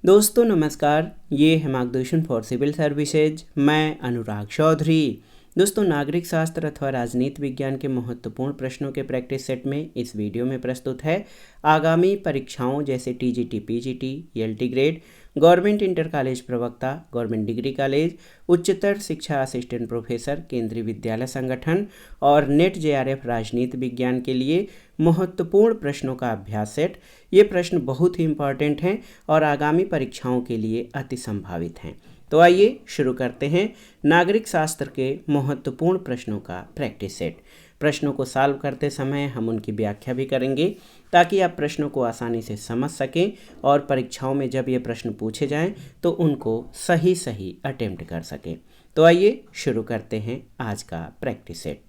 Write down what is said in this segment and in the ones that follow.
दोस्तों नमस्कार, ये है मार्गदर्शन फॉर सिविल सर्विसेज। मैं अनुराग चौधरी। दोस्तों, नागरिक शास्त्र अथवा राजनीति विज्ञान के महत्वपूर्ण प्रश्नों के प्रैक्टिस सेट में इस वीडियो में प्रस्तुत है आगामी परीक्षाओं जैसे TGT, PGT, LT grade, government inter college प्रवक्ता, गवर्नमेंट डिग्री कॉलेज, उच्चतर शिक्षा असिस्टेंट प्रोफेसर, केंद्रीय विद्यालय संगठन और नेट जेआरएफ राजनीति विज्ञान के लिए महत्वपूर्ण प्रश्नों का अभ्यास सेट। ये प्रश्न बहुत ही इम्पॉर्टेंट हैं और आगामी परीक्षाओं के लिए अति संभावित हैं। तो आइए शुरू करते हैं नागरिक शास्त्र के महत्वपूर्ण प्रश्नों का प्रैक्टिस सेट। प्रश्नों को सॉल्व करते समय हम उनकी व्याख्या भी करेंगे ताकि आप प्रश्नों को आसानी से समझ सकें और परीक्षाओं में जब ये प्रश्न पूछे जाएं तो उनको सही अटेम्प्ट कर सकें। तो आइए शुरू करते हैं आज का प्रैक्टिस सेट।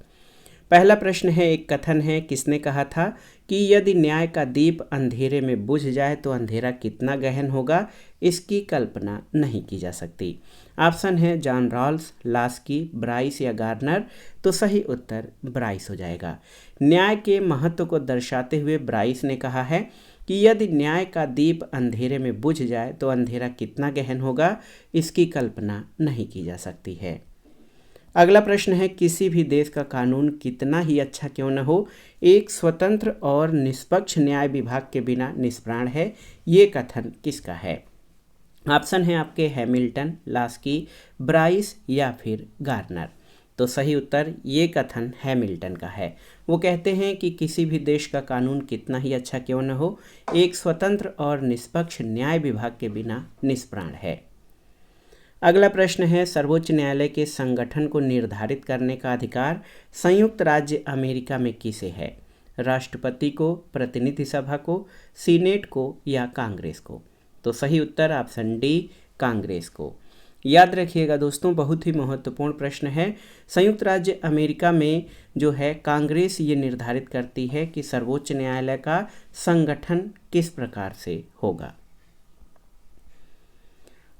पहला प्रश्न है, एक कथन है, किसने कहा था कि यदि न्याय का दीप अंधेरे में बुझ जाए तो अंधेरा कितना गहन होगा, इसकी कल्पना नहीं की जा सकती। ऑप्शन है जॉन रॉल्स, लास्की, ब्राइस या गार्नर। तो सही उत्तर ब्राइस हो जाएगा। न्याय के महत्व को दर्शाते हुए ब्राइस ने कहा है कि यदि न्याय का दीप अंधेरे में बुझ जाए तो अंधेरा कितना गहन होगा, इसकी कल्पना नहीं की जा सकती है। अगला प्रश्न है, किसी भी देश का कानून कितना ही अच्छा क्यों न हो, एक स्वतंत्र और निष्पक्ष न्याय विभाग के बिना निष्प्राण है। ये कथन किसका है? ऑप्शन है आपके हैमिल्टन, लास्की, ब्राइस या फिर गार्नर। तो सही उत्तर ये कथन हैमिल्टन का है। वो कहते हैं कि किसी भी देश का कानून कितना ही अच्छा क्यों न हो, एक स्वतंत्र और निष्पक्ष न्याय विभाग के बिना निष्प्राण है। अगला प्रश्न है, सर्वोच्च न्यायालय के संगठन को निर्धारित करने का अधिकार संयुक्त राज्य अमेरिका में किसे है? राष्ट्रपति को, प्रतिनिधि सभा को, सीनेट को या कांग्रेस को? तो सही उत्तर ऑप्शन डी, कांग्रेस को। याद रखिएगा दोस्तों, बहुत ही महत्वपूर्ण प्रश्न है। संयुक्त राज्य अमेरिका में जो है कांग्रेस ये निर्धारित करती है कि सर्वोच्च न्यायालय का संगठन किस प्रकार से होगा।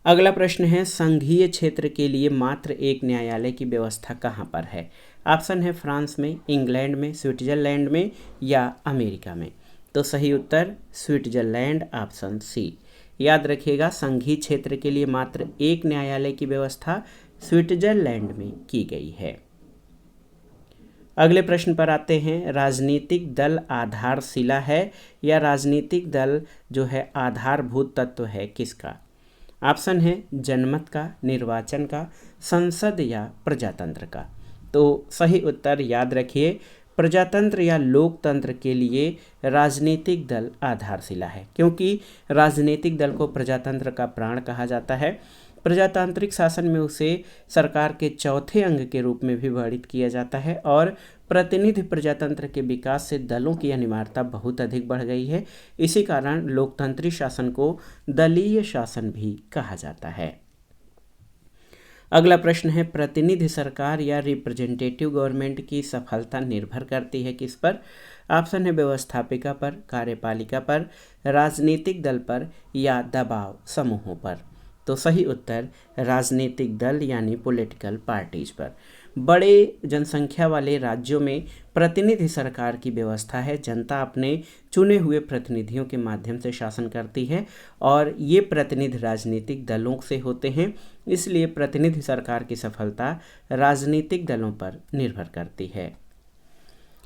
अगला प्रश्न है, संघीय क्षेत्र के लिए मात्र एक न्यायालय की व्यवस्था कहाँ पर है? ऑप्शन है फ्रांस में, इंग्लैंड में, स्विट्जरलैंड में या अमेरिका में। तो सही उत्तर स्विट्जरलैंड, ऑप्शन सी। याद रखिएगा, संघीय क्षेत्र के लिए मात्र एक न्यायालय की व्यवस्था स्विट्जरलैंड में की गई है। अगले प्रश्न पर आते हैं, राजनीतिक दल आधारशिला है या राजनीतिक दल जो है आधारभूत तत्व है किसका? ऑप्शन है जनमत का, निर्वाचन का, संसद या प्रजातंत्र का। तो सही उत्तर याद रखिए, प्रजातंत्र या लोकतंत्र के लिए राजनीतिक दल आधारशिला है, क्योंकि राजनीतिक दल को प्रजातंत्र का प्राण कहा जाता है। प्रजातांत्रिक शासन में उसे सरकार के चौथे अंग के रूप में भी वर्णित किया जाता है और प्रतिनिधि प्रजातंत्र के विकास से दलों की अनिवार्यता बहुत अधिक बढ़ गई है। इसी कारण लोकतांत्रिक शासन को दलीय शासन भी कहा जाता है। अगला प्रश्न है, प्रतिनिधि सरकार या रिप्रेजेंटेटिव गवर्नमेंट की सफलता निर्भर करती है किस पर? ऑप्शन है व्यवस्थापिका पर, कार्यपालिका पर, राजनीतिक दल पर या दबाव समूहों पर। तो सही उत्तर राजनीतिक दल यानी पॉलिटिकल पार्टीज पर। बड़े जनसंख्या वाले राज्यों में प्रतिनिधि सरकार की व्यवस्था है। जनता अपने चुने हुए प्रतिनिधियों के माध्यम से शासन करती है और ये प्रतिनिधि राजनीतिक दलों से होते हैं, इसलिए प्रतिनिधि सरकार की सफलता राजनीतिक दलों पर निर्भर करती है।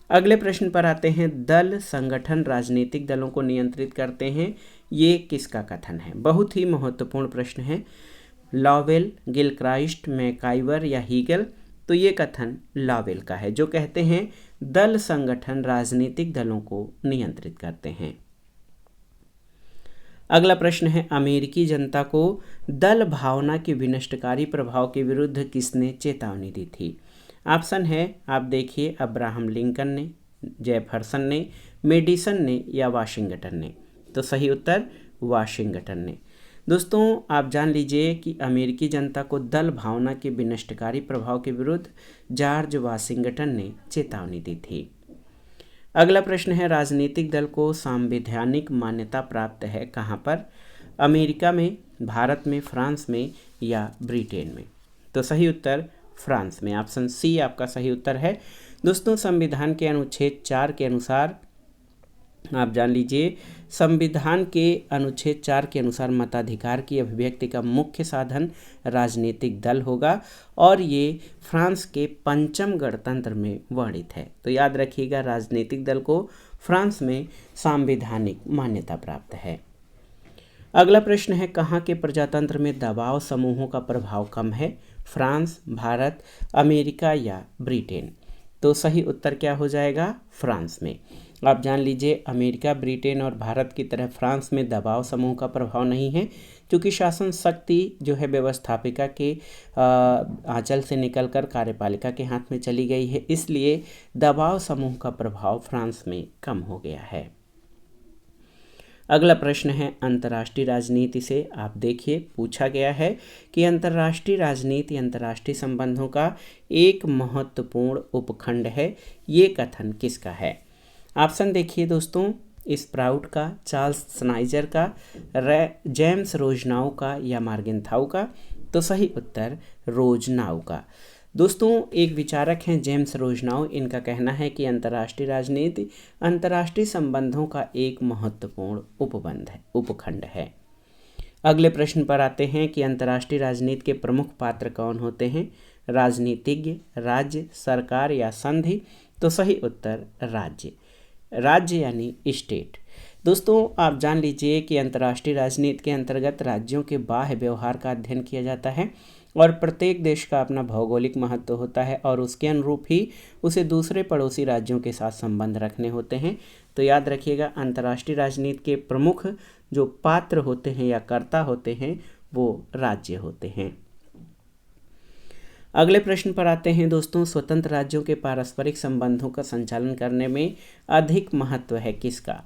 अगले प्रश्न पर आते हैं, दल संगठन राजनीतिक दलों को नियंत्रित करते हैं, ये किसका कथन है? बहुत ही महत्वपूर्ण प्रश्न है। लॉवेल, गिलक्राइस्ट, मैकाइवर या हीगल। तो ये कथन लॉवेल का है, जो कहते हैं दल संगठन राजनीतिक दलों को नियंत्रित करते हैं। अगला प्रश्न है, अमेरिकी जनता को दल भावना के विनष्टकारी प्रभाव के विरुद्ध किसने चेतावनी दी थी? ऑप्शन है, आप देखिए, अब्राहम लिंकन ने, जेफरसन ने, मेडिसन ने या वाशिंगटन ने। तो सही उत्तर वाशिंगटन ने। दोस्तों, आप जान लीजिए कि अमेरिकी जनता को दल भावना के विनष्टकारी प्रभाव के विरुद्ध जॉर्ज वाशिंगटन ने चेतावनी दी थी। अगला प्रश्न है, राजनीतिक दल को संवैधानिक मान्यता प्राप्त है कहाँ पर? अमेरिका में, भारत में, फ्रांस में या ब्रिटेन में? तो सही उत्तर फ्रांस में, ऑप्शन सी आपका सही उत्तर है। दोस्तों, संविधान के अनुच्छेद 4 के अनुसार आप जान लीजिए संविधान के अनुच्छेद 4 के अनुसार मताधिकार की अभिव्यक्ति का मुख्य साधन राजनीतिक दल होगा और ये फ्रांस के पंचम गणतंत्र में वर्णित है। तो याद रखिएगा, राजनीतिक दल को फ्रांस में संवैधानिक मान्यता प्राप्त है। अगला प्रश्न है, कहाँ के प्रजातंत्र में दबाव समूहों का प्रभाव कम है? फ्रांस, भारत, अमेरिका या ब्रिटेन? तो सही उत्तर क्या हो जाएगा? फ्रांस में। आप जान लीजिए, अमेरिका, ब्रिटेन और भारत की तरह फ्रांस में दबाव समूह का प्रभाव नहीं है, क्योंकि शासन शक्ति जो है व्यवस्थापिका के आंचल से निकलकर कार्यपालिका के हाथ में चली गई है, इसलिए दबाव समूह का प्रभाव फ्रांस में कम हो गया है। अगला प्रश्न है, अंतर्राष्ट्रीय राजनीति से आप देखिए पूछा गया है कि अंतर्राष्ट्रीय राजनीति अंतर्राष्ट्रीय संबंधों का एक महत्वपूर्ण उपखंड है। ये कथन किसका है? ऑप्शन देखिए दोस्तों, स्प्राउट का, चार्ल्स स्नाइजर का, जेम्स रोजनाउ का या मार्गेंथाउ का? तो सही उत्तर रोजनाउ का। दोस्तों, एक विचारक हैं जेम्स रोजनाउ, इनका कहना है कि अंतर्राष्ट्रीय राजनीति अंतर्राष्ट्रीय संबंधों का एक महत्वपूर्ण उपखंड है। अगले प्रश्न पर आते हैं कि अंतर्राष्ट्रीय राजनीति के प्रमुख पात्र कौन होते हैं? राजनीतिज्ञ, राज्य, सरकार या संधि? तो सही उत्तर राज्य। राज्य यानी स्टेट। दोस्तों, आप जान लीजिए कि अंतर्राष्ट्रीय राजनीति के अंतर्गत राज्यों के बाह्य व्यवहार का अध्ययन किया जाता है और प्रत्येक देश का अपना भौगोलिक महत्व होता है और उसके अनुरूप ही उसे दूसरे पड़ोसी राज्यों के साथ संबंध रखने होते हैं। तो याद रखिएगा, अंतर्राष्ट्रीय राजनीति के प्रमुख जो पात्र होते हैं या कर्ता होते हैं वो राज्य होते हैं। अगले प्रश्न पर आते हैं दोस्तों, स्वतंत्र राज्यों के पारस्परिक संबंधों का संचालन करने में अधिक महत्व है किसका?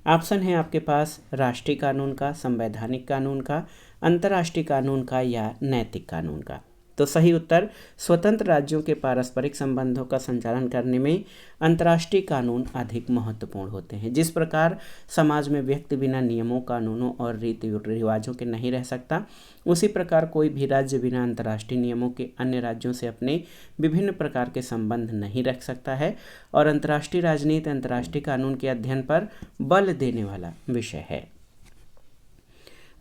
ऑप्शन है आपके पास राष्ट्रीय कानून का, संवैधानिक कानून का, अंतर्राष्ट्रीय कानून का या नैतिक कानून का? तो सही उत्तर स्वतंत्र राज्यों के पारस्परिक संबंधों का संचालन करने में अंतर्राष्ट्रीय कानून अधिक महत्वपूर्ण होते हैं। जिस प्रकार समाज में व्यक्ति बिना नियमों, कानूनों और रीति रिवाजों के नहीं रह सकता, उसी प्रकार कोई भी राज्य बिना अंतर्राष्ट्रीय नियमों के अन्य राज्यों से अपने विभिन्न प्रकार के संबंध नहीं रख सकता है और अंतर्राष्ट्रीय राजनीति अंतर्राष्ट्रीय कानून के अध्ययन पर बल देने वाला विषय है।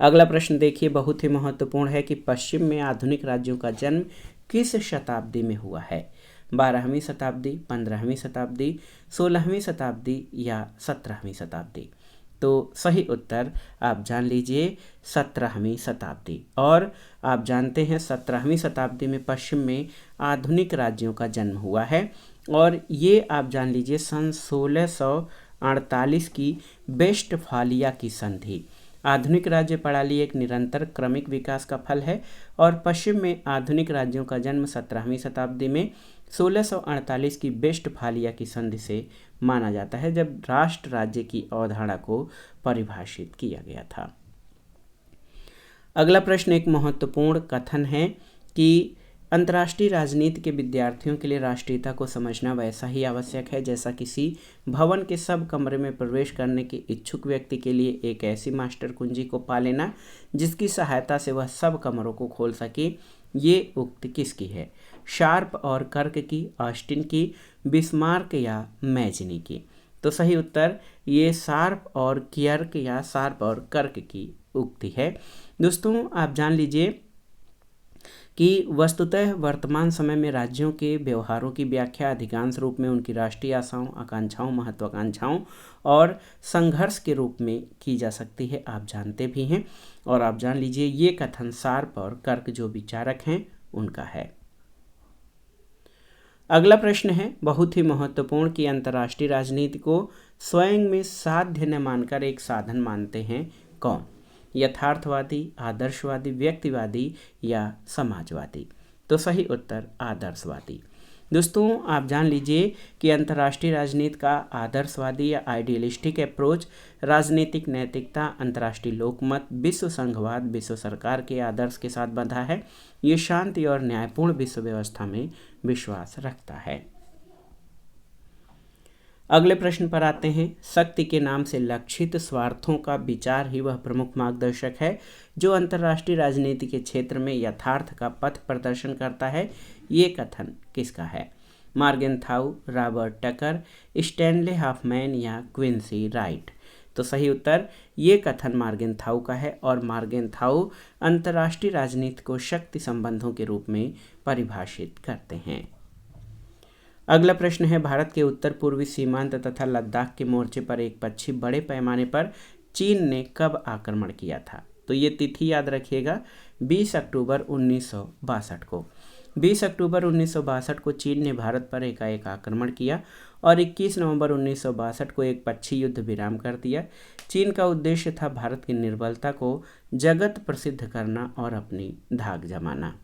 अगला प्रश्न देखिए, बहुत ही महत्वपूर्ण है कि पश्चिम में आधुनिक राज्यों का जन्म किस शताब्दी में हुआ है? 12वीं शताब्दी, 15वीं शताब्दी, 16वीं शताब्दी या 17वीं शताब्दी? तो सही उत्तर आप जान लीजिए 17वीं शताब्दी। और आप जानते हैं 17वीं शताब्दी में पश्चिम में आधुनिक राज्यों का जन्म हुआ है और ये आप जान लीजिए सन 1648 की वेस्टफालिया की संधि। आधुनिक राज्य प्रणाली एक निरंतर क्रमिक विकास का फल है और पश्चिम में आधुनिक राज्यों का जन्म 17वीं शताब्दी में 1648 की वेस्टफालिया की संधि से माना जाता है, जब राष्ट्र राज्य की अवधारणा को परिभाषित किया गया था। अगला प्रश्न एक महत्वपूर्ण कथन है कि अंतर्राष्ट्रीय राजनीति के विद्यार्थियों के लिए राष्ट्रीयता को समझना वैसा ही आवश्यक है जैसा किसी भवन के सब कमरे में प्रवेश करने के इच्छुक व्यक्ति के लिए एक ऐसी मास्टर कुंजी को पा लेना जिसकी सहायता से वह सब कमरों को खोल सके। ये उक्ति किसकी है? शार्प और कर्क की, ऑस्टिन की, बिस्मार्क या मैजनी की? तो सही उत्तर ये शार्प और क्यर्क या शार्प और कर्क की उक्ति है। दोस्तों, आप जान लीजिए कि वस्तुतः वर्तमान समय में राज्यों के व्यवहारों की व्याख्या अधिकांश रूप में उनकी राष्ट्रीय आशाओं, आकांक्षाओं, महत्वाकांक्षाओं और संघर्ष के रूप में की जा सकती है, आप जानते भी हैं। और आप जान लीजिए ये कथन शार्प और कर्क जो विचारक हैं उनका है। अगला प्रश्न है बहुत ही महत्वपूर्ण कि अंतर्राष्ट्रीय राजनीति को स्वयं में साध्य न मानकर एक साधन मानते हैं कौन? यथार्थवादी, आदर्शवादी, व्यक्तिवादी या समाजवादी? तो सही उत्तर आदर्शवादी। दोस्तों, आप जान लीजिए कि अंतर्राष्ट्रीय राजनीति का आदर्शवादी या आइडियलिस्टिक अप्रोच राजनीतिक नैतिकता, अंतर्राष्ट्रीय लोकमत, विश्व संघवाद, विश्व सरकार के आदर्श के साथ बंधा है। ये शांति और न्यायपूर्ण विश्व व्यवस्था में विश्वास रखता है। अगले प्रश्न पर आते हैं। शक्ति के नाम से लक्षित स्वार्थों का विचार ही वह प्रमुख मार्गदर्शक है जो अंतर्राष्ट्रीय राजनीति के क्षेत्र में यथार्थ का पथ प्रदर्शन करता है। ये कथन किसका है? मार्गेंथाउ, रॉबर्ट टकर, स्टैनले हॉफमैन या क्विंसी राइट? तो सही उत्तर ये कथन मार्गेनथाउ का है और मार्गेनथाउ अंतर्राष्ट्रीय राजनीति को शक्ति संबंधों के रूप में परिभाषित करते हैं। अगला प्रश्न है, भारत के उत्तर पूर्वी सीमांत तथा लद्दाख के मोर्चे पर एक पक्षी बड़े पैमाने पर चीन ने कब आक्रमण किया था? तो ये तिथि याद रखिएगा, 20 अक्टूबर 1962 को। 20 अक्टूबर 1962 को चीन ने भारत पर एकाएक आक्रमण किया और 21 नवंबर 1962 को एक पक्षी युद्ध विराम कर दिया। चीन का उद्देश्य था भारत की निर्बलता को जगत प्रसिद्ध करना और अपनी धाक जमाना।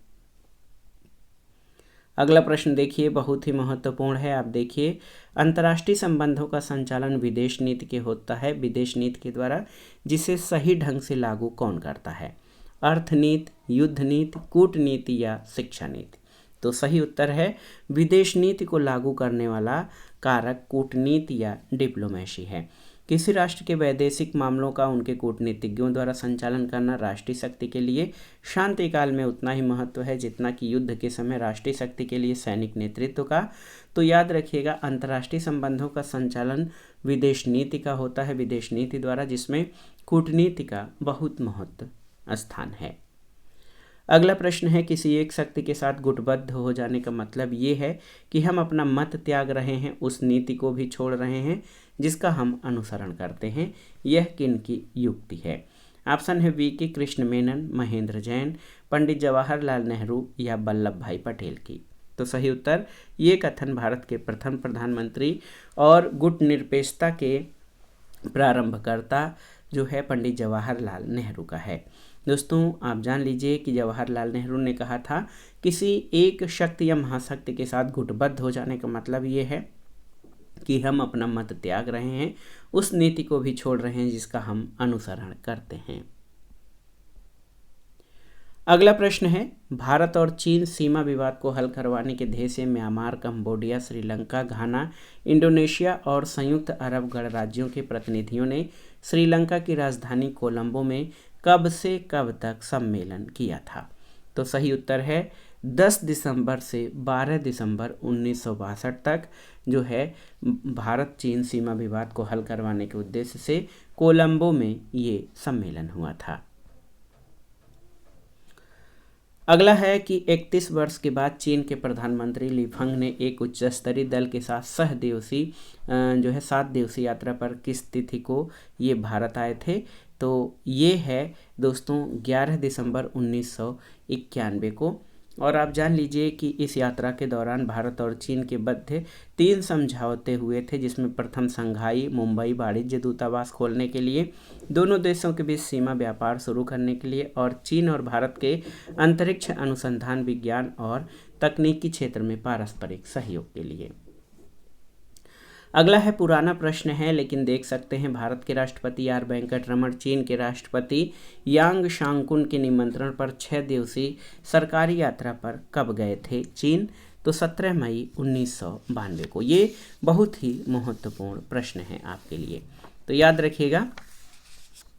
अगला प्रश्न देखिए, बहुत ही महत्वपूर्ण है। आप देखिए, अंतर्राष्ट्रीय संबंधों का संचालन विदेश नीति के होता है, विदेश नीति के द्वारा, जिसे सही ढंग से लागू कौन करता है? अर्थनीति, युद्ध नीति, कूटनीति या शिक्षा नीति? तो सही उत्तर है विदेश नीति को लागू करने वाला कारक कूटनीति या डिप्लोमेसी है। किसी राष्ट्र के वैदेशिक मामलों का उनके कूटनीतिज्ञों द्वारा संचालन करना राष्ट्रीय शक्ति के लिए शांति काल में उतना ही महत्व है जितना कि युद्ध के समय राष्ट्रीय शक्ति के लिए सैनिक नेतृत्व का। तो याद रखिएगा, अंतर्राष्ट्रीय संबंधों का संचालन विदेश नीति का होता है, विदेश नीति द्वारा, जिसमें कूटनीति का बहुत महत्व स्थान है। अगला प्रश्न है, किसी एक शक्ति के साथ गुटबद्ध हो जाने का मतलब ये है कि हम अपना मत त्याग रहे हैं, उस नीति को भी छोड़ रहे हैं जिसका हम अनुसरण करते हैं। यह किन की युक्ति है? ऑप्शन है वी के कृष्ण मेनन, महेंद्र जैन, पंडित जवाहरलाल नेहरू या वल्लभ भाई पटेल की? तो सही उत्तर ये कथन भारत के प्रथम प्रधानमंत्री और गुट निरपेक्षता के प्रारंभकर्ता जो है पंडित जवाहरलाल नेहरू का है। दोस्तों, आप जान लीजिए कि जवाहरलाल नेहरू ने कहा था किसी एक शक्ति या महाशक्ति के साथ गुटबद्ध हो जाने का मतलब ये है कि हम अपना मत त्याग रहे हैं, उस नीति को भी छोड़ रहे हैं जिसका हम अनुसरण करते हैं। अगला प्रश्न है, भारत और चीन सीमा विवाद को हल करवाने के ध्येय से म्यांमार, कंबोडिया, श्रीलंका, घाना, इंडोनेशिया और संयुक्त अरब गणराज्यों के प्रतिनिधियों ने श्रीलंका की राजधानी कोलंबो में कब से कब तक सम्मेलन किया था? तो सही उत्तर है 10 दिसंबर से 12 दिसंबर 1962 तक जो है भारत चीन सीमा विवाद को हल करवाने के उद्देश्य से कोलंबो में ये सम्मेलन हुआ था। अगला है कि 31 वर्ष के बाद चीन के प्रधानमंत्री ली फंग ने एक उच्च स्तरीय दल के साथ 7 दिवसीय यात्रा पर किस तिथि को ये भारत आए थे? तो ये है दोस्तों 11 दिसंबर 1991 को। और आप जान लीजिए कि इस यात्रा के दौरान भारत और चीन के मध्य 3 समझौते हुए थे, जिसमें प्रथम संघाई मुंबई वाणिज्य दूतावास खोलने के लिए, दोनों देशों के बीच सीमा व्यापार शुरू करने के लिए और चीन और भारत के अंतरिक्ष अनुसंधान, विज्ञान और तकनीकी क्षेत्र में पारस्परिक सहयोग के लिए। अगला है पुराना प्रश्न है लेकिन देख सकते हैं, भारत के राष्ट्रपति आर वेंकट रमन चीन के राष्ट्रपति यांग शांगकुन के निमंत्रण पर 6 दिवसीय सरकारी यात्रा पर कब गए थे चीन? तो 17 मई 1992 को। ये बहुत ही महत्वपूर्ण प्रश्न है आपके लिए। तो याद रखिएगा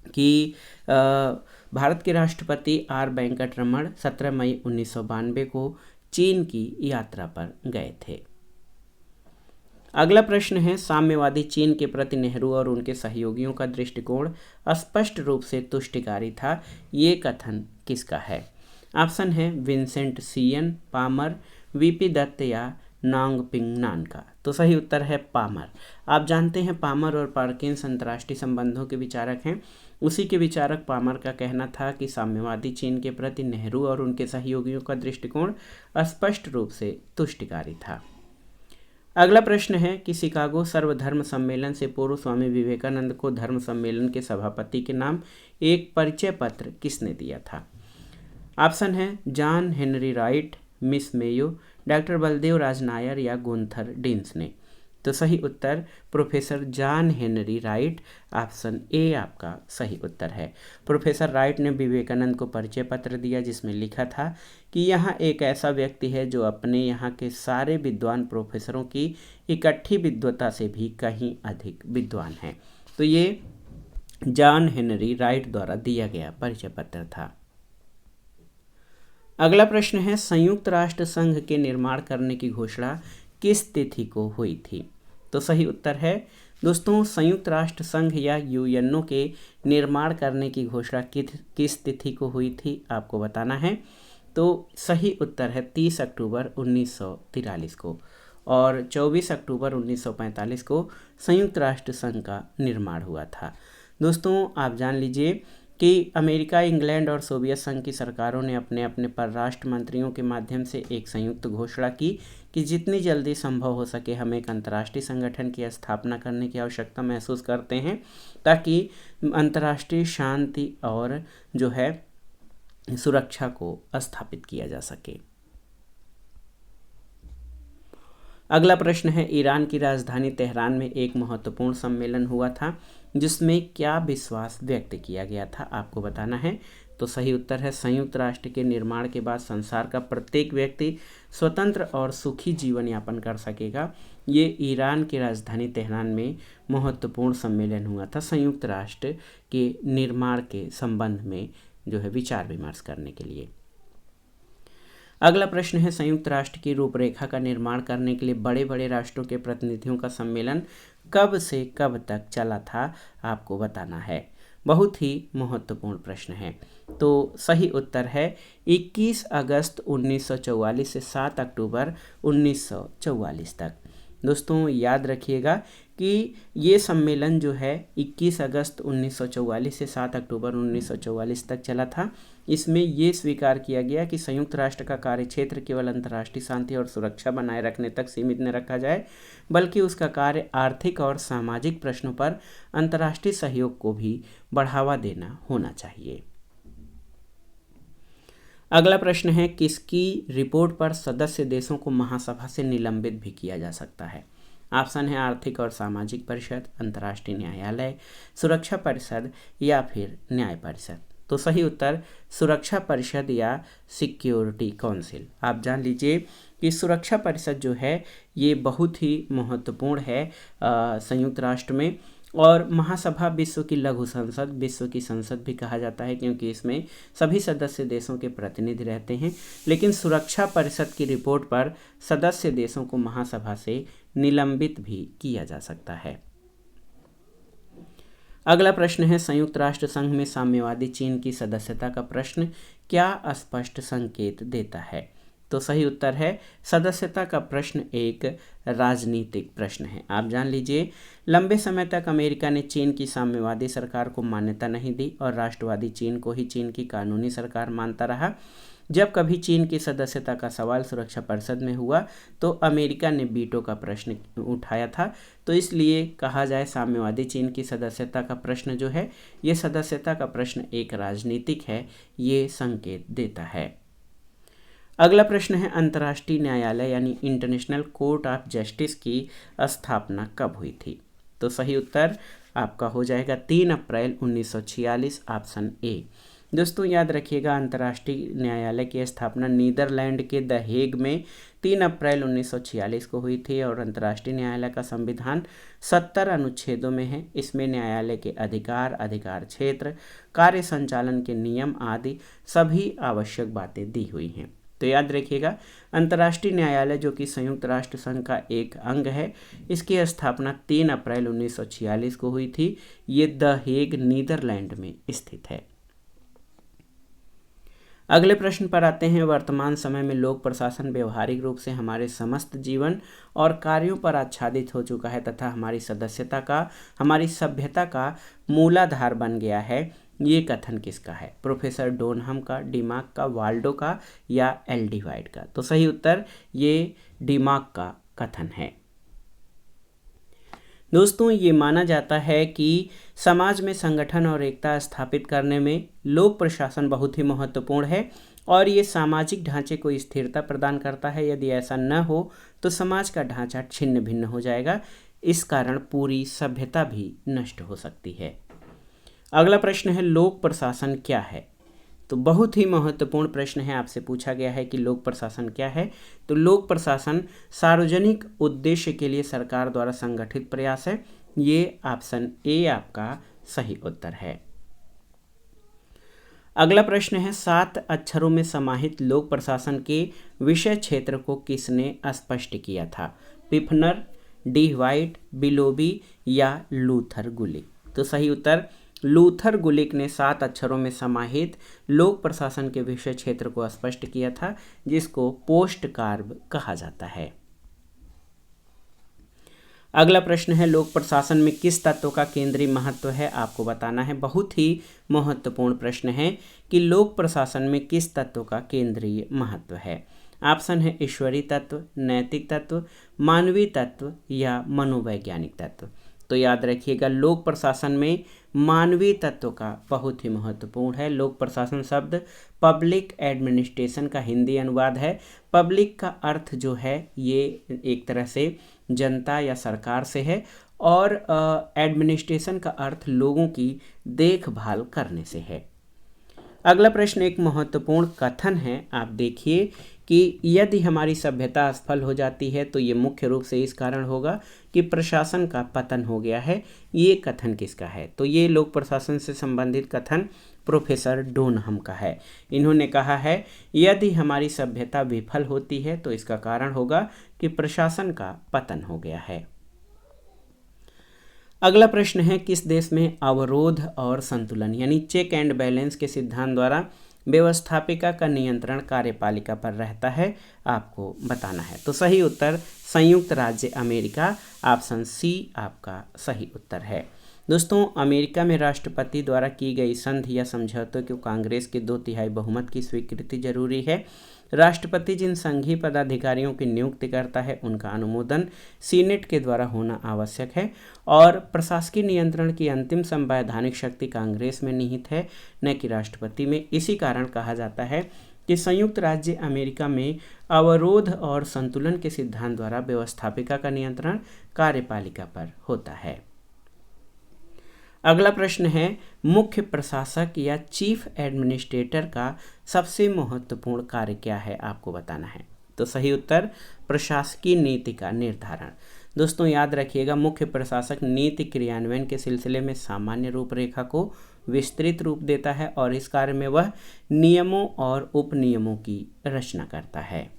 कि भारत के राष्ट्रपति आर वेंकट रमन 17 मई 1992 को चीन की यात्रा पर गए थे। अगला प्रश्न है, साम्यवादी चीन के प्रति नेहरू और उनके सहयोगियों का दृष्टिकोण स्पष्ट रूप से तुष्टिकारी था, ये कथन किसका है? ऑप्शन है विंसेंट सियन, पामर, वीपी दत्त या नांगपिंग नान का। तो सही उत्तर है पामर। आप जानते हैं पामर और पार्किंस अंतर्राष्ट्रीय संबंधों के विचारक हैं। उसी के विचारक पामर का कहना था कि साम्यवादी चीन के प्रति नेहरू और उनके सहयोगियों का दृष्टिकोण स्पष्ट रूप से तुष्टिकारी था। अगला प्रश्न है कि शिकागो सर्वधर्म सम्मेलन से पूर्व स्वामी विवेकानंद को धर्म सम्मेलन के सभापति के नाम एक परिचय पत्र किसने दिया था? ऑप्शन है John Henry Wright, Miss Mayo, doctor Baldev Raj Nair या गुंथर डिंस ने। तो सही उत्तर professor John Henry Wright, option A आपका सही उत्तर है। प्रोफेसर राइट ने विवेकानंद को परिचय पत्र दिया जिसमें लिखा था कि यहाँ एक ऐसा व्यक्ति है जो अपने यहाँ के सारे विद्वान प्रोफेसरों की इकट्ठी विद्वता से भी कहीं अधिक विद्वान है। तो ये जॉन हेनरी राइट द्वारा दिया गया परिचय पत्र था। अगला प्रश्न है, संयुक्त राष्ट्र संघ के निर्माण करने की घोषणा किस तिथि को हुई थी? तो सही उत्तर है दोस्तों संयुक्त राष्ट्र संघ या यूएनओ के निर्माण करने की घोषणा किस तिथि को हुई थी, आपको बताना है। तो सही उत्तर है 30 अक्टूबर 1943 को, और 24 अक्टूबर 1945 को संयुक्त राष्ट्र संघ का निर्माण हुआ था। दोस्तों आप जान लीजिए कि अमेरिका, इंग्लैंड और सोवियत संघ की सरकारों ने अपने अपने परराष्ट्र मंत्रियों के माध्यम से एक संयुक्त घोषणा की कि जितनी जल्दी संभव हो सके हम एक अंतर्राष्ट्रीय संगठन की स्थापना करने की आवश्यकता महसूस करते हैं, ताकि अंतर्राष्ट्रीय शांति और जो है सुरक्षा को स्थापित किया जा सके। अगला प्रश्न है, ईरान की राजधानी तेहरान में एक महत्वपूर्ण सम्मेलन हुआ था जिसमें क्या विश्वास व्यक्त किया गया था, आपको बताना है। तो सही उत्तर है संयुक्त राष्ट्र के निर्माण के बाद संसार का प्रत्येक व्यक्ति स्वतंत्र और सुखी जीवन यापन कर सकेगा। ये ईरान की राजधानी तेहरान में महत्वपूर्ण सम्मेलन हुआ था संयुक्त राष्ट्र के निर्माण के संबंध में जो है विचार विमर्श करने के लिए। अगला प्रश्न है, संयुक्त राष्ट्र की रूपरेखा का निर्माण करने के लिए बड़े बड़े राष्ट्रों के प्रतिनिधियों का सम्मेलन कब से कब तक चला था, आपको बताना है। बहुत ही महत्वपूर्ण प्रश्न है। तो सही उत्तर है 21 अगस्त 1944 से 7 अक्टूबर 1944 तक। दोस्तों याद रखिएगा कि ये सम्मेलन जो है 21 अगस्त 1944 से 7 अक्टूबर 1944 तक चला था। इसमें ये स्वीकार किया गया कि संयुक्त राष्ट्र का कार्यक्षेत्र केवल अंतर्राष्ट्रीय शांति और सुरक्षा बनाए रखने तक सीमित न रखा जाए, बल्कि उसका कार्य आर्थिक और सामाजिक प्रश्नों पर अंतर्राष्ट्रीय सहयोग को भी बढ़ावा देना होना चाहिए। अगला प्रश्न है, किसकी रिपोर्ट पर सदस्य देशों को महासभा से निलंबित भी किया जा सकता है। ऑप्शन है आर्थिक और सामाजिक परिषद, अंतर्राष्ट्रीय न्यायालय, सुरक्षा परिषद या फिर न्याय परिषद। तो सही उत्तर सुरक्षा परिषद या सिक्योरिटी काउंसिल। आप जान लीजिए कि सुरक्षा परिषद जो है ये बहुत ही महत्वपूर्ण है संयुक्त राष्ट्र में, और महासभा विश्व की लघु संसद, विश्व की संसद भी कहा जाता है क्योंकि इसमें सभी सदस्य देशों के प्रतिनिधि रहते हैं। लेकिन सुरक्षा परिषद की रिपोर्ट पर सदस्य देशों को महासभा से निलंबित भी किया जा सकता है। अगला प्रश्न है, संयुक्त राष्ट्र संघ में साम्यवादी चीन की सदस्यता का प्रश्न क्या स्पष्ट संकेत देता है। तो सही उत्तर है सदस्यता का प्रश्न एक राजनीतिक प्रश्न है। आप जान लीजिए लंबे समय तक अमेरिका ने चीन की साम्यवादी सरकार को मान्यता नहीं दी और राष्ट्रवादी चीन को ही चीन की कानूनी सरकार मानता रहा। जब कभी चीन की सदस्यता का सवाल सुरक्षा परिषद में हुआ तो अमेरिका ने वीटो का प्रश्न उठाया था। तो इसलिए कहा जाए साम्यवादी चीन की सदस्यता का प्रश्न जो है ये सदस्यता का प्रश्न एक राजनीतिक है, ये संकेत देता है। अगला प्रश्न है, अंतर्राष्ट्रीय न्यायालय यानी इंटरनेशनल कोर्ट ऑफ जस्टिस की स्थापना कब हुई थी। तो सही उत्तर आपका हो जाएगा 3 अप्रैल 1946, ऑप्शन ए। दोस्तों याद रखिएगा अंतर्राष्ट्रीय न्यायालय की स्थापना नीदरलैंड के द हेग में 3 अप्रैल 1946 को हुई थी और अंतर्राष्ट्रीय न्यायालय का संविधान 70 अनुच्छेदों में है। इसमें न्यायालय के अधिकार, अधिकार क्षेत्र, कार्य संचालन के नियम आदि सभी आवश्यक बातें दी हुई हैं। तो याद रखिएगा अंतर्राष्ट्रीय न्यायालय जो कि संयुक्त राष्ट्र संघ का एक अंग है, इसकी स्थापना 3 अप्रैल 1946 को हुई थी। ये द हेग नीदरलैंड में स्थित है। अगले प्रश्न पर आते हैं, वर्तमान समय में लोक प्रशासन व्यवहारिक रूप से हमारे समस्त जीवन और कार्यों पर आच्छादित हो चुका है तथा हमारी सदस्यता का, हमारी सभ्यता का मूलाधार बन गया है। ये कथन किसका है? प्रोफेसर डोनहम का, डिमाक का, वाल्डो का या एल डी वाइट का? तो सही उत्तर ये डिमाक का कथन है। दोस्तों ये माना जाता है कि समाज में संगठन और एकता स्थापित करने में लोक प्रशासन बहुत ही महत्वपूर्ण है और ये सामाजिक ढांचे को स्थिरता प्रदान करता है। यदि ऐसा न हो तो समाज का ढांचा छिन्न भिन्न हो जाएगा, इस कारण पूरी सभ्यता भी नष्ट हो सकती है। अगला प्रश्न है, लोक प्रशासन क्या है? तो बहुत ही महत्वपूर्ण प्रश्न है, आपसे पूछा गया है कि लोक प्रशासन क्या है। तो लोक प्रशासन सार्वजनिक उद्देश्य के लिए सरकार द्वारा संगठित प्रयास है। ये ऑप्शन ए आपका सही उत्तर है। अगला प्रश्न है, 7 अक्षरों में समाहित लोक प्रशासन के विषय क्षेत्र को किसने स्पष्ट किया था? पिफनर, डी व्हाइट, बिलोबी या लूथर गुलिक। तो सही उत्तर लूथर गुलिक ने 7 अक्षरों में समाहित लोक प्रशासन के विषय क्षेत्र को स्पष्ट किया था, जिसको पोस्ट कार्ब कहा जाता है। अगला प्रश्न है, लोक प्रशासन में किस तत्व का केंद्रीय महत्व है, आपको बताना है। बहुत ही महत्वपूर्ण प्रश्न है कि लोक प्रशासन में किस तत्व का केंद्रीय महत्व है। ऑप्शन है ईश्वरीय तत्व, नैतिक तत्व, मानवीय तत्व या मनोवैज्ञानिक तत्व। तो याद रखिएगा, लोक प्रशासन में मानवीय तत्व का बहुत ही महत्वपूर्ण है। लोक प्रशासन शब्द पब्लिक एडमिनिस्ट्रेशन का हिंदी अनुवाद है। पब्लिक का अर्थ जो है ये एक तरह से जनता या सरकार से है, और एडमिनिस्ट्रेशन का अर्थ लोगों की देखभाल करने से है। अगला प्रश्न एक महत्वपूर्ण कथन है। आप देखिए कि यदि हमारी सभ्यता असफल हो जाती है तो ये मुख्य रूप से इस कारण होगा कि प्रशासन का पतन हो गया है। ये कथन किसका है? तो ये लोक प्रशासन से संबंधित कथन प्रोफेसर डोनहम का है। इन्होंने कहा है यदि हमारी सभ्यता विफल होती है तो इसका कारण होगा कि प्रशासन का पतन हो गया है। अगला प्रश्न है, किस देश में अवरोध और संतुलन यानी चेक एंड बैलेंस के सिद्धांत द्वारा व्यवस्थापिका का नियंत्रण कार्यपालिका पर रहता है, आपको बताना है। तो सही उत्तर संयुक्त राज्य अमेरिका, ऑप्शन सी आपका सही उत्तर है। दोस्तों, अमेरिका में राष्ट्रपति द्वारा की गई संधि या समझौते को कांग्रेस के 2/3 बहुमत की स्वीकृति जरूरी है। राष्ट्रपति जिन संघीय पदाधिकारियों की नियुक्ति करता है उनका अनुमोदन सीनेट के द्वारा होना आवश्यक है, और प्रशासकीय नियंत्रण की अंतिम संवैधानिक शक्ति कांग्रेस में निहित है, न कि राष्ट्रपति में। इसी कारण कहा जाता है कि संयुक्त राज्य अमेरिका में अवरोध और संतुलन के सिद्धांत द्वारा व्यवस्थापिका का नियंत्रण कार्यपालिका पर होता है। अगला प्रश्न है, मुख्य प्रशासक या चीफ एडमिनिस्ट्रेटर का सबसे महत्वपूर्ण कार्य क्या है, आपको बताना है। तो सही उत्तर प्रशासकीय नीति का निर्धारण। दोस्तों याद रखिएगा, मुख्य प्रशासक नीति क्रियान्वयन के सिलसिले में सामान्य रूपरेखा को विस्तृत रूप देता है, और इस कार्य में वह नियमों और उपनियमों की रचना करता है।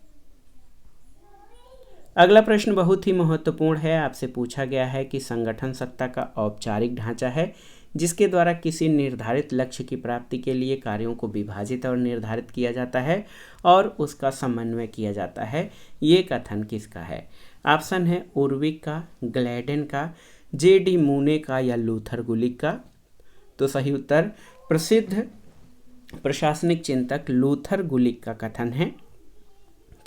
अगला प्रश्न बहुत ही महत्वपूर्ण है। आपसे पूछा गया है कि संगठन सत्ता का औपचारिक ढांचा है जिसके द्वारा किसी निर्धारित लक्ष्य की प्राप्ति के लिए कार्यों को विभाजित और निर्धारित किया जाता है और उसका समन्वय किया जाता है। ये कथन किसका है? ऑप्शन है उर्विक का, ग्लैडन का, जे.डी. मूने का या लूथर गुलिक का। तो सही उत्तर प्रसिद्ध प्रशासनिक चिंतक लूथर गुलिक का कथन है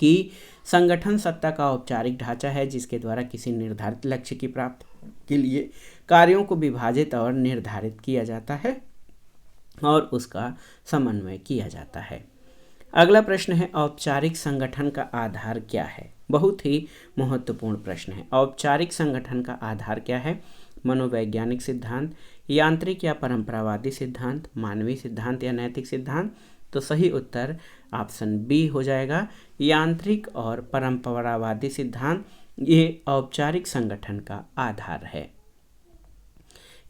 कि संगठन सत्ता का औपचारिक ढांचा है जिसके द्वारा किसी निर्धारित लक्ष्य की प्राप्ति के लिए कार्यों को विभाजित और निर्धारित किया जाता है और उसका समन्वय किया जाता है। अगला प्रश्न है, औपचारिक संगठन का आधार क्या है? बहुत ही महत्वपूर्ण प्रश्न है। औपचारिक संगठन का आधार क्या है? मनोवैज्ञानिक सिद्धांत, यांत्रिक या परंपरावादी सिद्धांत, मानवीय सिद्धांत या नैतिक सिद्धांत। तो सही उत्तर ऑप्शन बी हो जाएगा, यांत्रिक और परंपरावादी सिद्धांत ये औपचारिक संगठन का आधार है।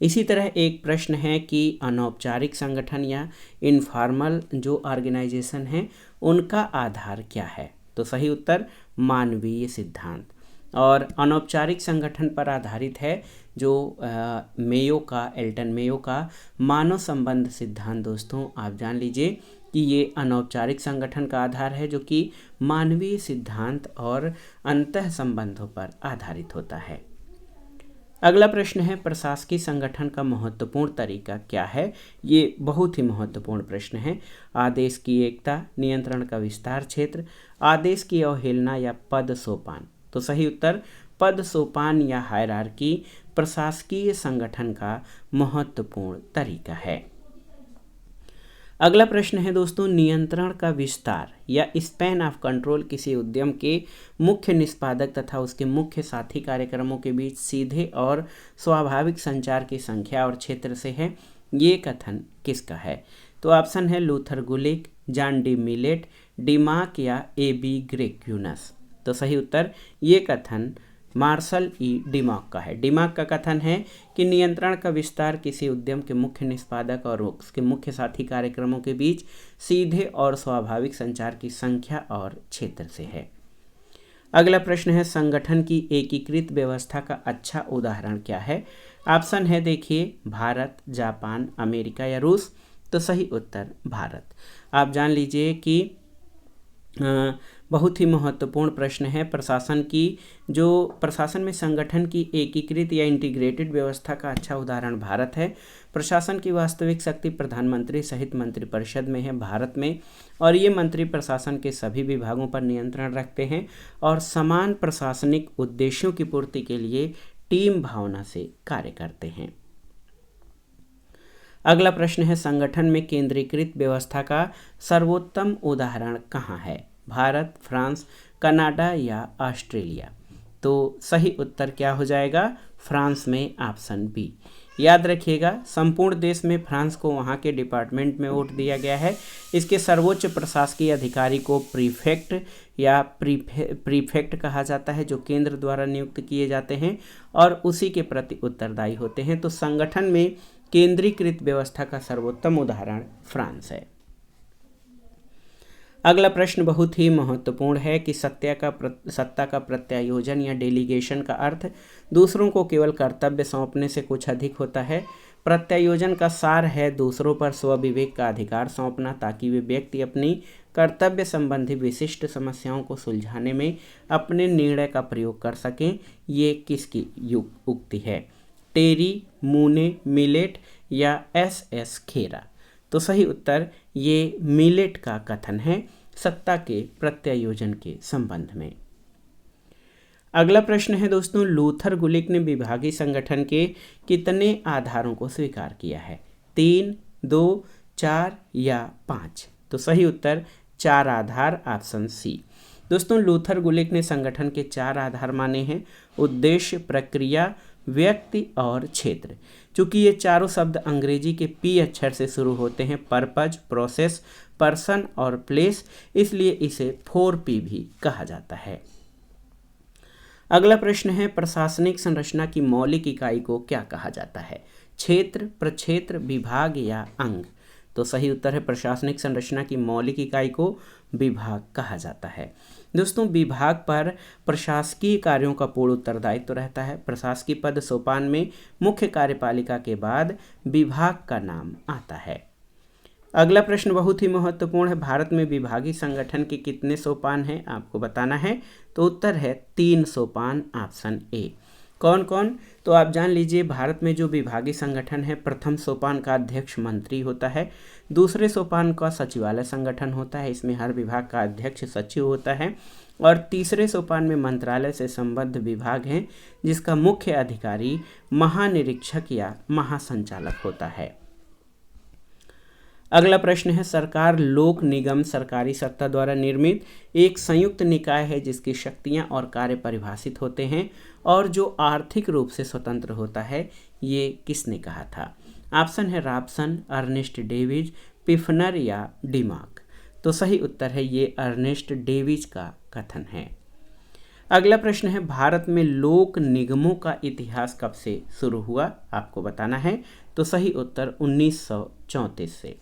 इसी तरह एक प्रश्न है कि अनौपचारिक संगठन या इनफॉर्मल जो ऑर्गेनाइजेशन है उनका आधार क्या है? तो सही उत्तर मानवीय सिद्धांत। और अनौपचारिक संगठन पर आधारित है जो एल्टन मेयो का मानव संबंध सिद्धांत। दोस्तों आप जान लीजिए कि ये अनौपचारिक संगठन का आधार है जो कि मानवीय सिद्धांत और अंतः संबंधों पर आधारित होता है। अगला प्रश्न है, प्रशासकीय संगठन का महत्वपूर्ण तरीका क्या है? ये बहुत ही महत्वपूर्ण प्रश्न है। आदेश की एकता, नियंत्रण का विस्तार क्षेत्र, आदेश की अवहेलना या पद सोपान। तो सही उत्तर पद सोपान या हायरार्की प्रशासकीय संगठन का महत्वपूर्ण तरीका है। अगला प्रश्न है दोस्तों, नियंत्रण का विस्तार या स्पैन ऑफ कंट्रोल किसी उद्यम के मुख्य निष्पादक तथा उसके मुख्य साथी कार्यक्रमों के बीच सीधे और स्वाभाविक संचार की संख्या और क्षेत्र से है। ये कथन किसका है? तो ऑप्शन है लूथर गुलिक, जॉन डी मिलेट, डिमार्क या ए.बी. ग्रेक्यूनस। तो सही उत्तर ये कथन मार्शल ई डिमार्क का है। डिमार्क का कथन है कि नियंत्रण का विस्तार किसी उद्यम के मुख्य निष्पादक और उसके मुख्य साथी कार्यक्रमों के बीच सीधे और स्वाभाविक संचार की संख्या और क्षेत्र से है। अगला प्रश्न है संगठन की एकीकृत व्यवस्था का अच्छा उदाहरण क्या है। ऑप्शन है देखिए भारत, जापान, अमेरिका या रूस। तो सही उत्तर भारत। आप जान लीजिए कि बहुत ही महत्वपूर्ण प्रश्न है। प्रशासन में संगठन की एकीकृत या इंटीग्रेटेड व्यवस्था का अच्छा उदाहरण भारत है। प्रशासन की वास्तविक शक्ति प्रधानमंत्री सहित मंत्रिपरिषद में है भारत में, और ये मंत्री प्रशासन के सभी विभागों पर नियंत्रण रखते हैं और समान प्रशासनिक उद्देश्यों की पूर्ति के लिए टीम भावना से कार्य करते हैं। अगला प्रश्न है संगठन में केंद्रीकृत व्यवस्था का सर्वोत्तम उदाहरण कहाँ है। भारत, फ्रांस, कनाडा या ऑस्ट्रेलिया। तो सही उत्तर क्या हो जाएगा, फ्रांस में, ऑप्शन बी। याद रखिएगा संपूर्ण देश में फ्रांस को वहाँ के डिपार्टमेंट में वोट दिया गया है। इसके सर्वोच्च प्रशासकीय अधिकारी को प्रीफेक्ट या प्रीफेक्ट कहा जाता है, जो केंद्र द्वारा नियुक्त किए जाते हैं और उसी के प्रति उत्तरदायी होते हैं। तो संगठन में केंद्रीकृत व्यवस्था का सर्वोत्तम उदाहरण फ्रांस है। अगला प्रश्न बहुत ही महत्वपूर्ण है कि सत्ता का प्रत्यायोजन या डेलीगेशन का अर्थ दूसरों को केवल कर्तव्य सौंपने से कुछ अधिक होता है। प्रत्यायोजन का सार है दूसरों पर स्वविवेक का अधिकार सौंपना, ताकि वे व्यक्ति अपनी कर्तव्य संबंधी विशिष्ट समस्याओं को सुलझाने में अपने निर्णय का प्रयोग कर सकें। ये किसकी उक्ति है, टेरी, मूने, मिलेट या एस खेरा। तो सही उत्तर ये मिलेट का कथन है सत्ता के प्रत्यायोजन के संबंध में। अगला प्रश्न है दोस्तों, लूथर गुलिक ने विभागीय संगठन के कितने आधारों को स्वीकार किया है, 3, 2, 4 या 5। तो सही उत्तर 4 आधार, ऑप्शन सी। दोस्तों लूथर गुलिक ने संगठन के 4 आधार माने हैं, उद्देश्य, प्रक्रिया, व्यक्ति और क्षेत्र। चूंकि ये चारों शब्द अंग्रेजी के पी अक्षर से शुरू होते हैं, पर्पज, प्रोसेस, पर्सन और प्लेस, इसलिए इसे 4P भी कहा जाता है। अगला प्रश्न है प्रशासनिक संरचना की मौलिक इकाई को क्या कहा जाता है, क्षेत्र, प्रक्षेत्र, विभाग या अंग। तो सही उत्तर है प्रशासनिक संरचना की मौलिक इकाई को विभाग कहा जाता है। दोस्तों विभाग पर प्रशासकीय कार्यों का पूर्ण उत्तरदायित्व रहता है। प्रशासकीय पद सोपान में मुख्य कार्यपालिका के बाद विभाग का नाम आता है। अगला प्रश्न बहुत ही महत्वपूर्ण है, भारत में विभागीय संगठन के कितने सोपान हैं आपको बताना है। तो उत्तर है 3 सोपान, ऑप्शन ए। कौन कौन, तो आप जान लीजिए भारत में जो विभागीय संगठन है, प्रथम सोपान का अध्यक्ष मंत्री होता है, दूसरे सोपान का सचिवालय संगठन होता है, इसमें हर विभाग का अध्यक्ष सचिव होता है, और तीसरे सोपान में मंत्रालय से संबद्ध विभाग हैं जिसका मुख्य अधिकारी महानिरीक्षक या महासंचालक होता है। अगला प्रश्न है सरकार लोक निगम सरकारी सत्ता द्वारा निर्मित एक संयुक्त निकाय है जिसकी शक्तियां और कार्य परिभाषित होते हैं और जो आर्थिक रूप से स्वतंत्र होता है। ये किसने कहा था, ऑप्शन है रॉबसन, अर्नेस्ट डेविज, पिफनर या डिमाक। तो सही उत्तर है ये अर्नेस्ट डेविज का कथन है। अगला प्रश्न है भारत में लोक निगमों का इतिहास कब से शुरू हुआ आपको बताना है। तो सही उत्तर 1934 से।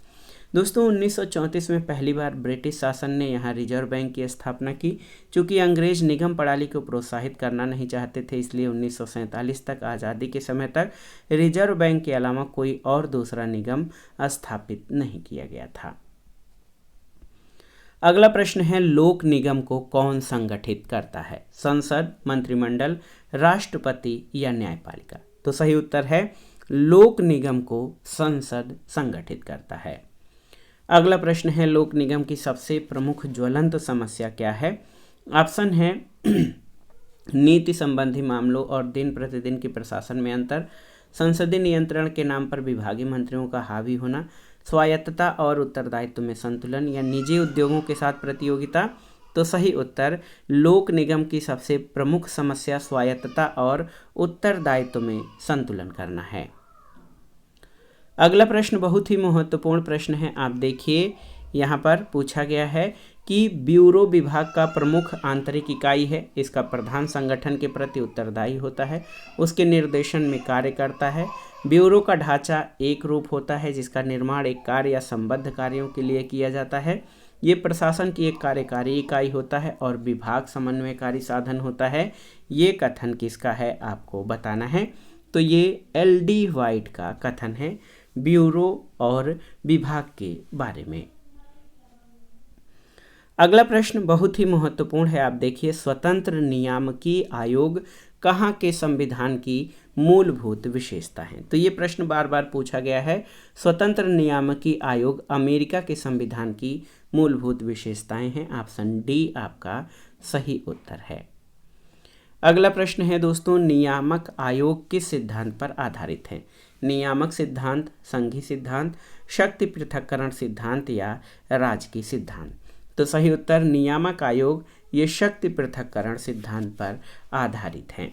दोस्तों 1934 में पहली बार ब्रिटिश शासन ने यहाँ रिजर्व बैंक की स्थापना की। चूँकि अंग्रेज निगम प्रणाली को प्रोत्साहित करना नहीं चाहते थे, इसलिए 1947 तक आज़ादी के समय तक रिजर्व बैंक के अलावा कोई और दूसरा निगम स्थापित नहीं किया गया था। अगला प्रश्न है लोक निगम को कौन संगठित करता है, संसद, मंत्रिमंडल, राष्ट्रपति या न्यायपालिका। तो सही उत्तर है लोक निगम को संसद संगठित करता है। अगला प्रश्न है लोक निगम की सबसे प्रमुख ज्वलंत समस्या क्या है। ऑप्शन है नीति संबंधी मामलों और दिन प्रतिदिन के प्रशासन में अंतर, संसदीय नियंत्रण के नाम पर विभागीय मंत्रियों का हावी होना, स्वायत्तता और उत्तरदायित्व में संतुलन या निजी उद्योगों के साथ प्रतियोगिता। तो सही उत्तर लोक निगम की सबसे प्रमुख समस्या स्वायत्तता और उत्तरदायित्व में संतुलन करना है। अगला प्रश्न बहुत ही महत्वपूर्ण प्रश्न है, आप देखिए यहाँ पर पूछा गया है कि ब्यूरो विभाग का प्रमुख आंतरिक इकाई है, इसका प्रधान संगठन के प्रति उत्तरदायी होता है, उसके निर्देशन में कार्य करता है। ब्यूरो का ढांचा एक रूप होता है जिसका निर्माण एक कार्य या संबद्ध कार्यों के लिए किया जाता है। ये प्रशासन की एक कार्यकारी इकाई होता है और विभाग समन्वयकारी साधन होता है। ये कथन किसका है आपको बताना है। तो ये एल.डी. वाइट का कथन है ब्यूरो और विभाग के बारे में। अगला प्रश्न बहुत ही महत्वपूर्ण है। आप देखिए, स्वतंत्र नियामकी आयोग कहाँ के संविधान की मूलभूत विशेषता है। तो ये प्रश्न बार बार पूछा गया है। स्वतंत्र नियामकी आयोग अमेरिका के संविधान की मूलभूत विशेषताएं हैं। ऑप्शन डी आपका सही उत्तर है। अगला प्रश्न है दोस्तों, नियामक आयोग किस सिद्धांत पर आधारित है। नियामक सिद्धांत, संघी सिद्धांत, शक्ति पृथक्करण सिद्धांत या राजकीय सिद्धांत। तो सही उत्तर नियामक आयोग ये शक्ति पृथक्करण सिद्धांत पर आधारित है।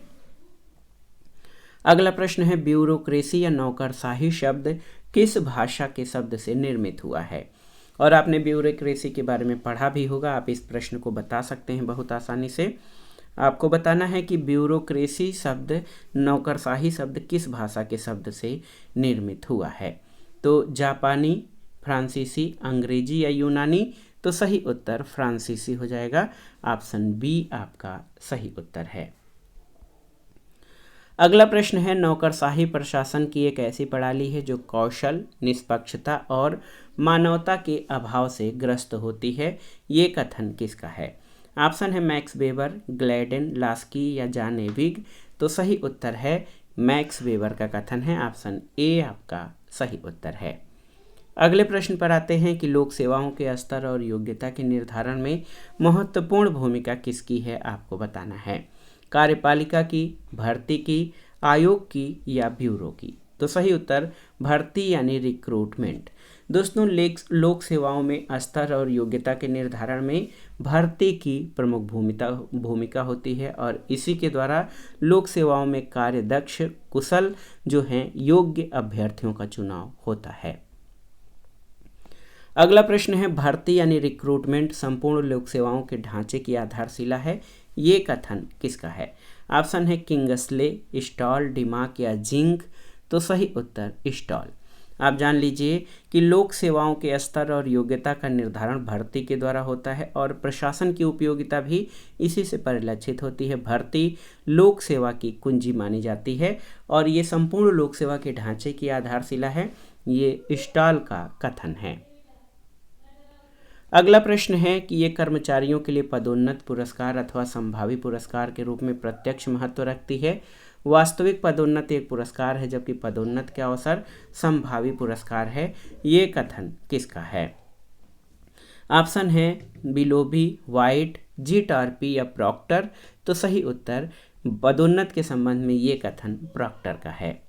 अगला प्रश्न है, ब्यूरोक्रेसी या नौकरशाही शब्द किस भाषा के शब्द से निर्मित हुआ है। और आपने ब्यूरोक्रेसी के बारे में पढ़ा भी होगा। आप इस प्रश्न को बता सकते हैं बहुत आसानी से। आपको बताना है कि ब्यूरोक्रेसी शब्द, नौकरशाही शब्द किस भाषा के शब्द से निर्मित हुआ है। तो जापानी, फ्रांसीसी, अंग्रेजी या यूनानी। तो सही उत्तर फ्रांसीसी हो जाएगा। ऑप्शन बी आपका सही उत्तर है। अगला प्रश्न है, नौकरशाही प्रशासन की एक ऐसी प्रणाली है जो कौशल, निष्पक्षता और मानवता के अभाव से ग्रस्त होती है। ये कथन किसका है। ऑप्शन है मैक्स वेबर, ग्लैडन, लास्की या जॉन एविग। तो सही उत्तर है मैक्स वेबर का कथन है। ऑप्शन ए आपका सही उत्तर है। अगले प्रश्न पर आते हैं कि लोक सेवाओं के स्तर और योग्यता के निर्धारण में महत्वपूर्ण भूमिका किसकी है आपको बताना है। कार्यपालिका की, भर्ती की, आयोग की या ब्यूरो की। तो सही उत्तर भर्ती यानी रिक्रूटमेंट। दोस्तों, लोक सेवाओं में स्तर और योग्यता के निर्धारण में भर्ती की प्रमुख भूमिका होती है और इसी के द्वारा लोक सेवाओं में कार्यदक्ष, कुशल जो हैं योग्य अभ्यर्थियों का चुनाव होता है। अगला प्रश्न है, भर्ती यानी रिक्रूटमेंट संपूर्ण लोक सेवाओं के ढांचे की आधारशिला है। ये कथन किसका है। ऑप्शन है किंगस्ले, स्टॉल, डिमाक या जिंक। तो सही उत्तर स्टॉल। आप जान लीजिए कि लोक सेवाओं के स्तर और योग्यता का निर्धारण भर्ती के द्वारा होता है और प्रशासन की उपयोगिता भी इसी से परिलक्षित होती है। भर्ती लोक सेवा की कुंजी मानी जाती है और ये संपूर्ण लोक सेवा के ढांचे की आधारशिला है। ये स्टॉल का कथन है। अगला प्रश्न है कि ये कर्मचारियों के लिए पदोन्नत पुरस्कार अथवा संभावी पुरस्कार के रूप में प्रत्यक्ष महत्व रखती है। वास्तविक पदोन्नति एक पुरस्कार है जबकि पदोन्नति के अवसर संभावी पुरस्कार है। ये कथन किसका है। ऑप्शन है बिलोबी, वाइट, जी.टार्पी या प्रॉक्टर। तो सही उत्तर पदोन्नति के संबंध में ये कथन प्रॉक्टर का है।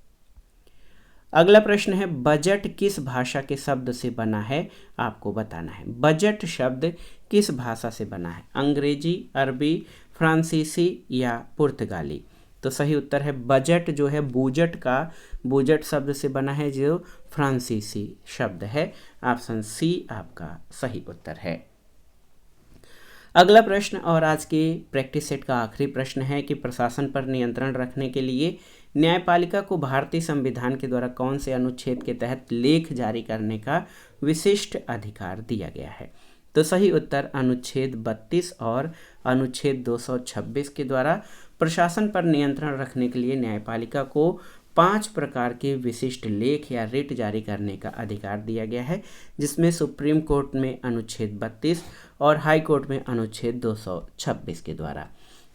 अगला प्रश्न है, बजट किस भाषा के शब्द से बना है आपको बताना है। बजट शब्द किस भाषा से बना है। अंग्रेजी, अरबी, फ्रांसीसी या पुर्तगाली। तो सही उत्तर है बजट जो है बूजट शब्द से बना है जो फ्रांसीसी शब्द है। ऑप्शन सी आपका सही उत्तर है। अगला प्रश्न और आज के प्रैक्टिस सेट का आखिरी प्रश्न है कि प्रशासन पर नियंत्रण रखने के लिए न्यायपालिका को भारतीय संविधान के द्वारा कौन से अनुच्छेद के तहत लेख जारी करने का विशिष्ट अधिकार दिया गया है। तो सही उत्तर अनुच्छेद 32 और अनुच्छेद 226 के द्वारा प्रशासन पर नियंत्रण रखने के लिए न्यायपालिका को 5 प्रकार के विशिष्ट लेख या रिट जारी करने का अधिकार दिया गया है, जिसमें सुप्रीम कोर्ट में अनुच्छेद 32 और हाई कोर्ट में अनुच्छेद 226 के द्वारा।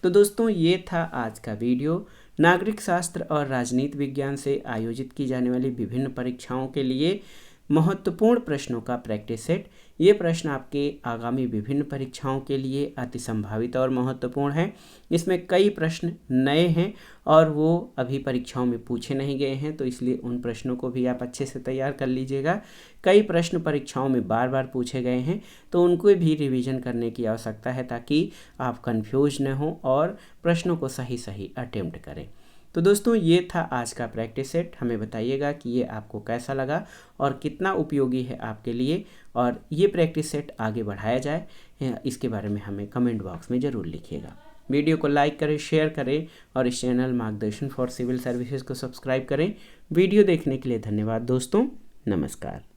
तो दोस्तों, ये था आज का वीडियो। नागरिक शास्त्र और राजनीति विज्ञान से आयोजित की जाने वाली विभिन्न परीक्षाओं के लिए महत्वपूर्ण प्रश्नों का प्रैक्टिस सेट। ये प्रश्न आपके आगामी विभिन्न परीक्षाओं के लिए अति संभावित और महत्वपूर्ण है। इसमें कई प्रश्न नए हैं और वो अभी परीक्षाओं में पूछे नहीं गए हैं, तो इसलिए उन प्रश्नों को भी आप अच्छे से तैयार कर लीजिएगा। कई प्रश्न परीक्षाओं में बार बार पूछे गए हैं, तो उनको भी रिवीजन करने की आवश्यकता है ताकि आप कंफ्यूज न हों और प्रश्नों को सही अटेम्प्ट करें। तो दोस्तों, ये था आज का प्रैक्टिस सेट। हमें बताइएगा कि ये आपको कैसा लगा और कितना उपयोगी है आपके लिए, और ये प्रैक्टिस सेट आगे बढ़ाया जाए इसके बारे में हमें कमेंट बॉक्स में ज़रूर लिखिएगा। वीडियो को लाइक करें, शेयर करें और इस चैनल मार्गदर्शन फॉर सिविल सर्विसेज को सब्सक्राइब करें। वीडियो देखने के लिए धन्यवाद दोस्तों। नमस्कार।